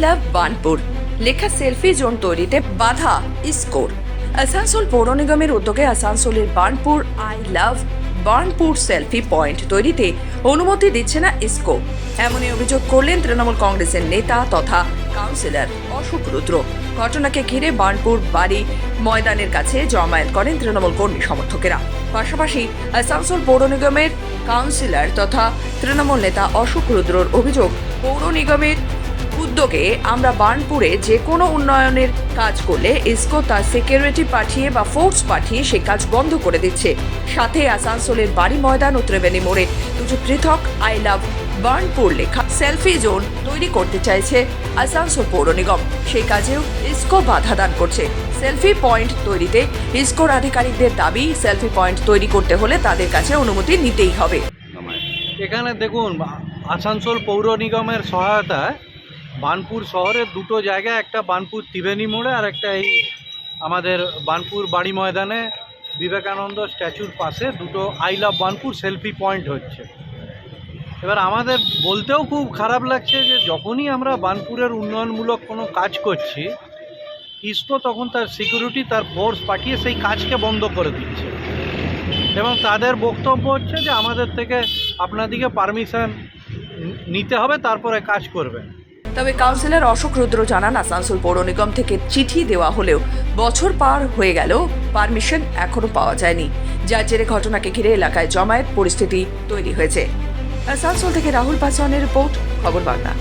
লাভ বার্নপুর লেখা selfie zone তৈরিতে বাধা ইসকোর। আসানসোল পৌর নিগমের উদ্যোগে আসানসোলের Burnpur I love Burnpur selfie point তৈরিতে অনুমতি দিচ্ছে না ইসকো। এমনই অভিযোগ করলেন তৃণমূল কংগ্রেসের নেতা তথা কাউন্সিলর অশোক রুদ্র। ঘটনাকে ঘিরে বার্নপুর বাড়ি ময়দানের কাছে জমায়েত করেন তৃণমূল কর্মী সমর্থকেরা। পাশাপাশি আসানসোল পৌর নিগমের কাউন্সিলর তথা তৃণমূল নেতা অশোক রুদ্রর অভিযোগ, পৌর নিগমের উদ্যোগে আমরা বার্নপুরে যে কোনো উন্নয়নের কাজ করলে ইসকো তার সিকিউরিটি পাঠিয়ে বা ফোর্স পাঠিয়ে সে কাজ বন্ধ করে দিচ্ছে। সাথে আসানসোলের বাড়ি ময়দান ও ত্রিবেণী মোড়ে দুটি পৃথক আই লাভ বার্নপুর লেখা সেলফি জোন তৈরি করতে চাইছে আসানসোল পৌর নিগম। সেই কাজেও ইসকো বাধা দান করছে। সেলফি পয়েন্ট তৈরিতে ইসকোর আধিকারিকদের দাবি, সেলফি পয়েন্ট তৈরি করতে হলে তাদের কাছে অনুমতি নিতেই হবে। এখানে দেখুন, আসানসোল পৌর নিগমের সহায়তায় বার্নপুর শহরের দুটো জায়গায়, একটা বার্নপুর ত্রিবেণী মোড়ে আর একটা এই আমাদের বার্নপুর বাড়ি ময়দানে বিবেকানন্দ স্ট্যাচুর পাশে দুটো I love Burnpur selfie point হচ্ছে। এবার আমাদের বলতেও খুব খারাপ লাগছে যে যখনই আমরা বার্নপুরের উন্নয়নমূলক কোনো কাজ করছি, ইসকো তখন তার সিকিউরিটি, তার ফোর্স পাঠিয়ে সেই কাজকে বন্ধ করে দিচ্ছে এবং তাদের বক্তব্য হচ্ছে যে আমাদের থেকে আপনাদিকে পারমিশন নিতে হবে, তারপরে কাজ করবেন। তবে কাউন্সিলর অশোক রুদ্র জানান, আসানসোল পৌর নিগম থেকে চিঠি দেওয়া হলেও বছর পার হয়ে গেলেও পারমিশন এখনো পাওয়া যায়নি, যার জেরে ঘটনাকে ঘিরে এলাকায় জমায়েত পরিস্থিতি তৈরি হয়েছে। আসানসোল থেকে রাহুল পাসওয়ানের রিপোর্ট, খবর বাংলা।